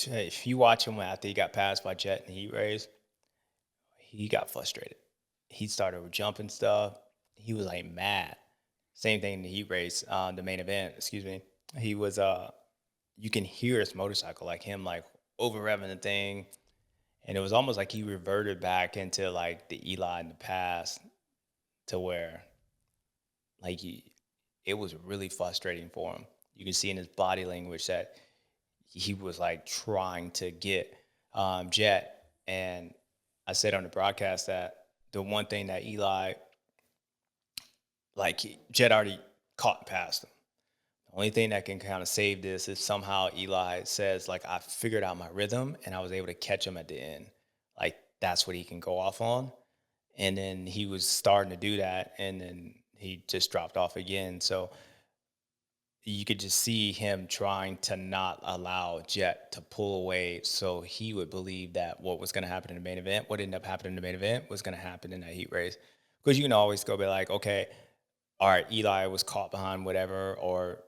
if you watch him after he got passed by Jet in the heat race, he got frustrated. He started jumping stuff. He was like mad. Same thing in the heat race, the main event. Excuse me. He was you can hear his motorcycle, like him, like over revving the thing, and it was almost like he reverted back into like the Eli in the past, to where like it was really frustrating for him. You can see in his body language that he was like trying to get Jet. And I said on the broadcast that the one thing that Eli, Jet already caught and passed him. The only thing that can kind of save this is somehow Eli says, like, I figured out my rhythm and I was able to catch him at the end. Like, that's what he can go off on. And then he was starting to do that. And then he just dropped off again. So you could just see him trying to not allow Jet to pull away, so he would believe that what was going to happen in the main event, what ended up happening in the main event, was going to happen in that heat race. Because you can always go be like, okay, all right, Eli was caught behind whatever, or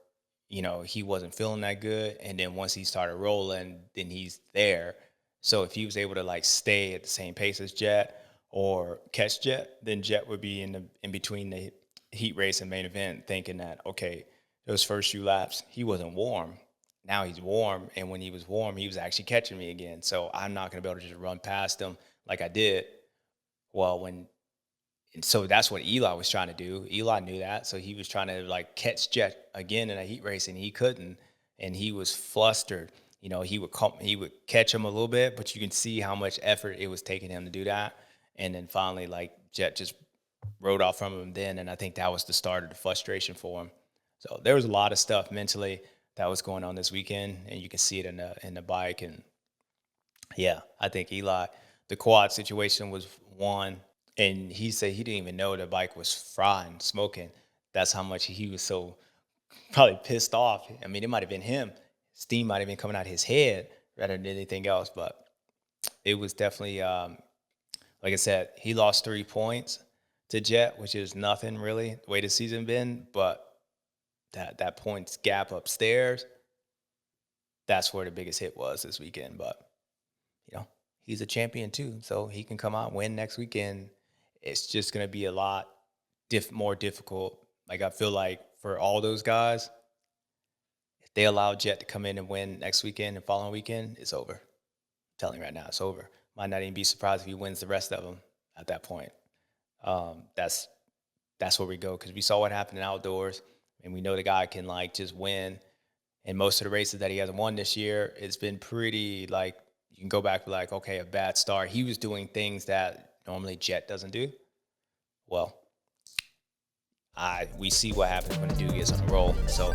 he wasn't feeling that good, and then once he started rolling, then he's there. So if he was able to like stay at the same pace as Jet or catch Jet, then Jet would be in between the heat race and main event, thinking that, okay, those first few laps he wasn't warm. Now he's warm, and when he was warm, he was actually catching me again. So I'm not going to be able to just run past him like I did. Well, and so that's what Eli was trying to do. Eli knew that, so he was trying to like catch Jet again in a heat race, and he couldn't, and he was flustered. He would catch him a little bit, but you can see how much effort it was taking him to do that. And then finally, like, Jet just rode off from him then, and I think that was the start of the frustration for him. So there was a lot of stuff mentally that was going on this weekend, and you can see it in the bike. And yeah, I think Eli, the quad situation was one, and he said he didn't even know the bike was frying, smoking. That's how much he was so probably pissed off. I mean, it might have been him. Steam might have been coming out of his head rather than anything else. But it was definitely, like I said, he lost 3 points to Jet, which is nothing really the way the season been. But that points gap upstairs, that's where the biggest hit was this weekend. But he's a champion too, so he can come out and win next weekend. It's just going to be a lot more difficult. Like, I feel like for all those guys, if they allow Jet to come in and win next weekend and following weekend, it's over. I'm telling you right now, it's over. Might not even be surprised if he wins the rest of them at that point. That's where we go, because we saw what happened in outdoors, and we know the guy can like just win. And most of the races that he hasn't won this year, it's been pretty like, you can go back and be like, okay, a bad start. He was doing things that normally Jet doesn't do. Well, we see what happens when the dude gets on a roll. So